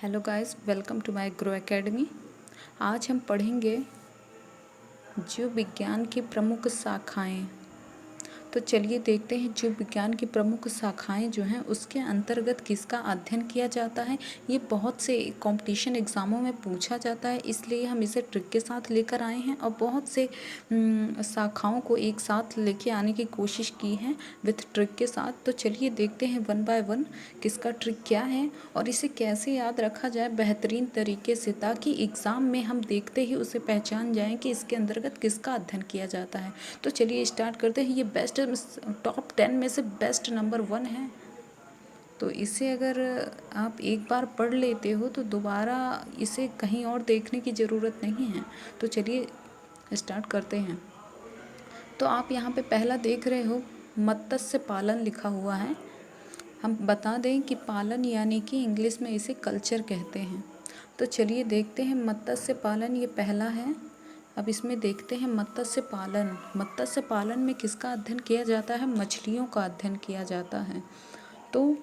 Hello guys, welcome to my Grow Academy. आज हम पढ़ेंगे जीव विज्ञान की प्रमुख शाखाएं। तो चलिए देखते हैं जीव विज्ञान की प्रमुख शाखाएं जो हैं उसके अंतर्गत किसका अध्ययन किया जाता है। ये बहुत से कंपटीशन एग्ज़ामों में पूछा जाता है, इसलिए हम इसे ट्रिक के साथ लेकर आए हैं और बहुत से शाखाओं को एक साथ लेके आने की कोशिश की है विथ ट्रिक के साथ। तो चलिए देखते हैं वन बाय वन किसका ट्रिक क्या है और इसे कैसे याद रखा जाए बेहतरीन तरीके से, ताकि एग्ज़ाम में हम देखते ही उसे पहचान जाएं कि इसके अंतर्गत किसका अध्ययन किया जाता है। तो चलिए स्टार्ट करते हैं। ये बेस्ट टॉप 10 में से बेस्ट नंबर 1 है। तो इसे अगर आप एक बार पढ़ लेते हो तो दोबारा इसे कहीं और देखने की ज़रूरत नहीं है। तो चलिए स्टार्ट करते हैं। तो आप यहाँ पे पहला देख रहे हो, मत्स्य पालन लिखा हुआ है। हम बता दें कि पालन यानी कि इंग्लिश में इसे कल्चर कहते हैं। तो चलिए देखते हैं मत्स्य पालन, ये पहला है। अब इसमें देखते हैं मत्स्य पालन। मत्स्य पालन में किसका अध्ययन किया जाता है? मछलियों का अध्ययन किया जाता है। तो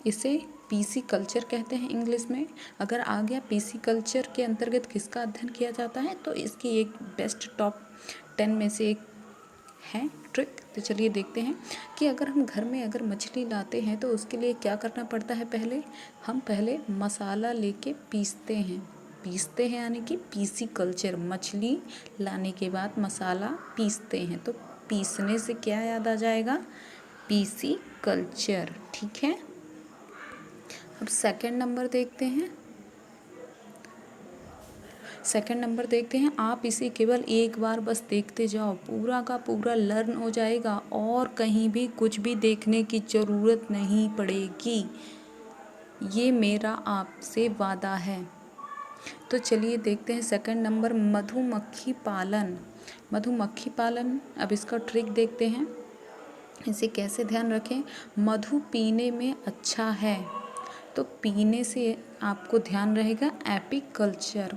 इसे पीसी कल्चर कहते हैं इंग्लिश में। अगर आ गया पीसी कल्चर के अंतर्गत किसका अध्ययन किया जाता है, तो इसकी एक बेस्ट टॉप 10 में से एक है ट्रिक। तो चलिए देखते हैं कि अगर हम घर में अगर मछली लाते हैं तो उसके लिए क्या करना पड़ता है। हम पहले मसाला लेके पीसते हैं यानी कि पीसी कल्चर। मछली लाने के बाद मसाला पीसते हैं, तो पीसने से क्या याद आ जाएगा? PC culture. ठीक है। अब सेकंड नंबर देखते हैं। आप इसे केवल एक बार बस देखते जाओ, पूरा का पूरा लर्न हो जाएगा और कहीं भी कुछ भी देखने की ज़रूरत नहीं पड़ेगी। ये मेरा आपसे वादा है। तो चलिए देखते हैं सेकंड नंबर, मधुमक्खी पालन। मधुमक्खी पालन, अब इसका ट्रिक देखते हैं। इसे कैसे ध्यान रखें? मधु पीने में अच्छा है, तो पीने से आपको ध्यान रहेगा एपीकल्चर।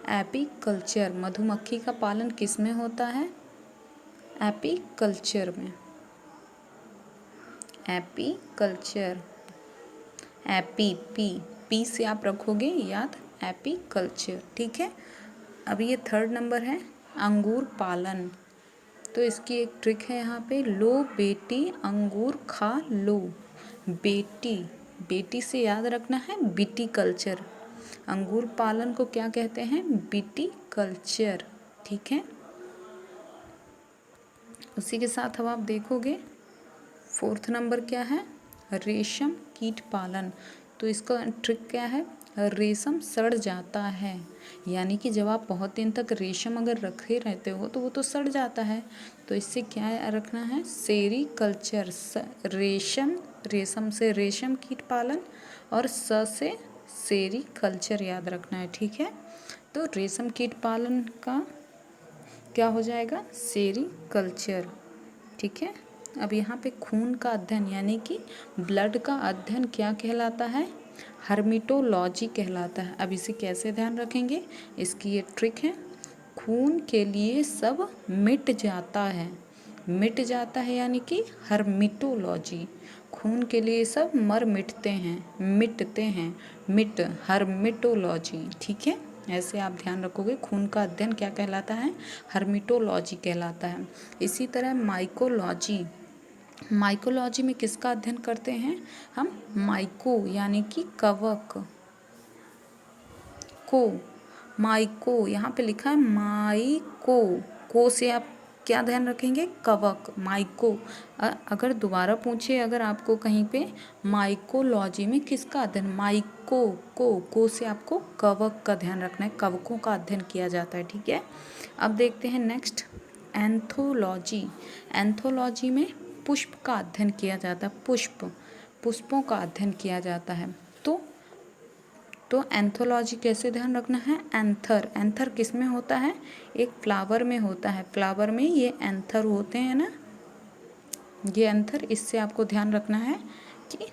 एपीकल्चर, मधुमक्खी का पालन किस में होता है? एपीकल्चर में। एपीकल्चर, पी से आप रखोगे याद, एपीकल्चर। ठीक है। अब ये थर्ड नंबर है, अंगूर पालन। तो इसकी एक ट्रिक है यहाँ पे, लो बेटी अंगूर खा लो। बेटी से याद रखना है विटीकल्चर। अंगूर पालन को क्या कहते हैं? विटीकल्चर। ठीक है। उसी के साथ अब आप देखोगे फोर्थ नंबर क्या है? रेशम कीट पालन। तो इसका ट्रिक क्या है? रेशम सड़ जाता है, यानी कि जब आप बहुत दिन तक रेशम अगर रखे रहते हो तो वो तो सड़ जाता है। तो इससे क्या रखना है? सेरीकल्चर। रेशम से रेशम कीट पालन और से सेरीकल्चर याद रखना है। ठीक है। तो रेशम कीट पालन का क्या हो जाएगा? सेरीकल्चर। ठीक है। अब यहाँ पे खून का अध्ययन यानी कि ब्लड का अध्ययन क्या कहलाता है? हर्मिटोलॉजी कहलाता है। अब इसे कैसे ध्यान रखेंगे? इसकी ये ट्रिक है, खून के लिए सब मिट जाता है। मिट जाता है यानी कि हर्मिटोलॉजी। खून के लिए सब मिटते हैं। हर्मिटोलॉजी। ठीक है। ऐसे आप ध्यान रखोगे। खून का अध्ययन क्या कहलाता है? हर्मिटोलॉजी कहलाता है। इसी तरह माइकोलॉजी में किसका अध्ययन करते हैं हम? माइको यानी कि कवक को। माइको यहाँ पे लिखा है माइको। को से आप क्या ध्यान रखेंगे? कवक, माइको। अगर दोबारा पूछे अगर आपको कहीं पे, माइकोलॉजी में किसका अध्ययन? माइको को से आपको कवक का ध्यान रखना है। कवकों का अध्ययन किया जाता है। ठीक है। अब देखते हैं नेक्स्ट, एंथोलॉजी। एंथोलॉजी में पुष्प का अध्ययन किया जाता है। पुष्पों का अध्ययन किया जाता है। तो एंथोलॉजी कैसे ध्यान रखना है? एंथर किस में होता है? एक फ्लावर में होता है। फ्लावर में ये एंथर होते हैं ना, ये एंथर। इससे आपको ध्यान रखना है कि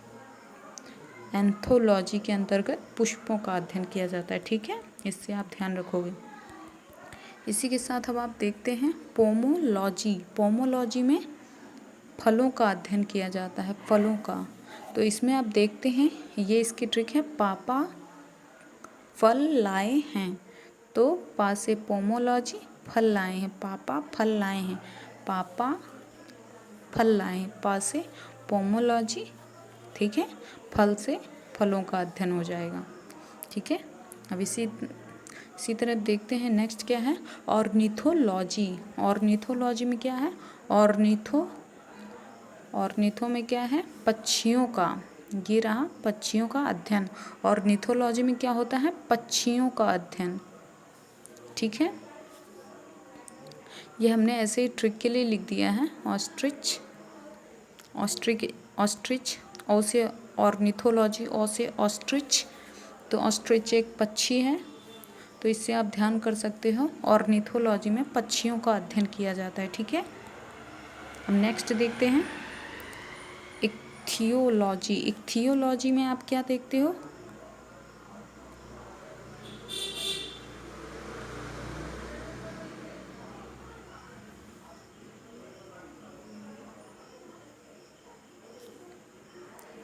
एंथोलॉजी के अंतर्गत पुष्पों का अध्ययन किया जाता है। ठीक है। इससे आप ध्यान रखोगे। इसी के साथ अब आप देखते हैं पोमोलॉजी। पोमोलॉजी में फलों का अध्ययन किया जाता है, फलों का। तो इसमें आप देखते हैं, ये इसकी ट्रिक है, पापा फल लाए हैं। तो पा से पोमोलॉजी, फल लाए हैं, पापा फल लाए हैं, पापा फल लाए हैं, पा से पोमोलॉजी, ठीक है, फल से फलों का अध्ययन हो जाएगा, ठीक है। अब इसी तरह देखते हैं नेक्स्ट क्या है, ऑर्निथोलॉजी। ऑर्निथोलॉजी में क्या है, ऑर्निथो में क्या है, पक्षियों का, ये रहा पक्षियों का अध्ययन। ऑर्निथोलॉजी में क्या होता है, पक्षियों का अध्ययन, ठीक है। ये हमने ऐसे ही ट्रिक के लिए लिख दिया है, ऑस्ट्रिच, ओ से ऑर्निथोलॉजी, ओ से ऑस्ट्रिच। तो ऑस्ट्रिच एक पक्षी है, तो इससे आप ध्यान कर सकते हो, ऑर्निथोलॉजी में पक्षियों का अध्ययन किया जाता है, ठीक है। अब नेक्स्ट देखते हैं इक्थियोलॉजी। इक्थियोलॉजी में आप क्या देखते हो,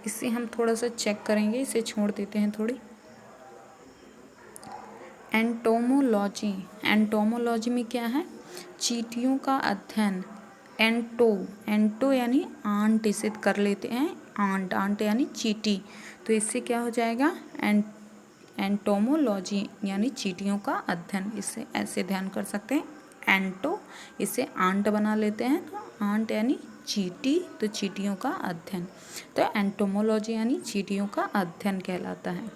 इससे हम थोड़ा सा चेक करेंगे, इसे छोड़ देते हैं थोड़ी। एंटोमोलॉजी, एंटोमोलॉजी में क्या है, चींटियों का अध्ययन। एंटो यानी आंट, इसे कर लेते हैं आंट यानी चींटी, तो इससे क्या हो जाएगा, एंटोमोलॉजी यानी चींटियों का अध्ययन। इससे ऐसे ध्यान कर सकते हैं, एंटो, इसे आंट बना लेते हैं, तो आंट यानी चींटी, तो चींटियों का अध्ययन, तो एंटोमोलॉजी यानी चींटियों का अध्ययन कहलाता है।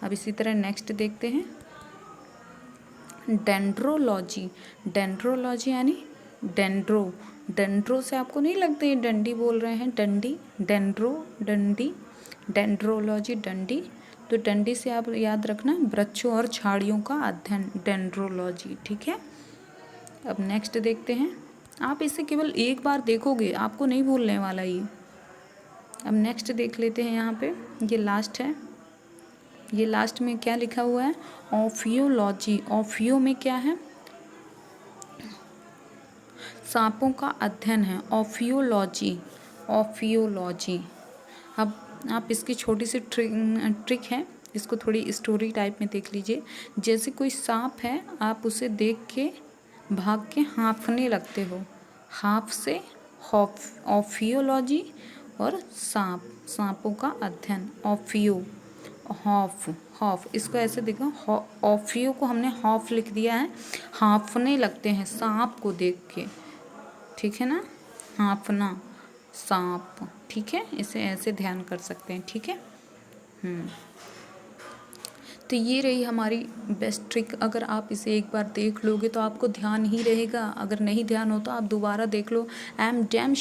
अब इसी तरह नेक्स्ट देखते हैं डेंड्रोलॉजी। डेंड्रोलॉजी यानी डेंड्रो से आपको नहीं लगता ये डंडी बोल रहे हैं, डंडी, डंडी, डेंड्रोलॉजी डंडी, तो डंडी से आप याद रखना वृक्षों और झाड़ियों का अध्ययन, डेंड्रोलॉजी, ठीक है। अब नेक्स्ट देखते हैं, आप इसे केवल एक बार देखोगे, आपको नहीं भूलने वाला ये। अब नेक्स्ट देख लेते हैं, यहाँ पे ये लास्ट है, ये लास्ट में क्या लिखा हुआ है, ऑफियोलॉजी। ऑफियो में क्या है, सांपों का अध्ययन है, ऑफियोलॉजी, ऑफियोलॉजी। अब आप इसकी छोटी सी ट्रिक है, इसको थोड़ी स्टोरी टाइप में देख लीजिए। जैसे कोई सांप है, आप उसे देख के भाग के हाँफने लगते हो, हाफ से ऑफियोलॉजी, और सांपों का अध्ययन, ऑफियो, हॉफ, इसको ऐसे देखो, ऑफियो को हमने हॉफ लिख दिया है, हाँफने लगते हैं सांप को देख के, ठीक है ना, हाँफना, सांप, ठीक है, इसे ऐसे ध्यान कर सकते हैं, ठीक है। तो ये रही हमारी बेस्ट ट्रिक। अगर आप इसे एक बार देख लोगे तो आपको ध्यान ही रहेगा, अगर नहीं ध्यान हो तो आप दोबारा देख लो। I am damn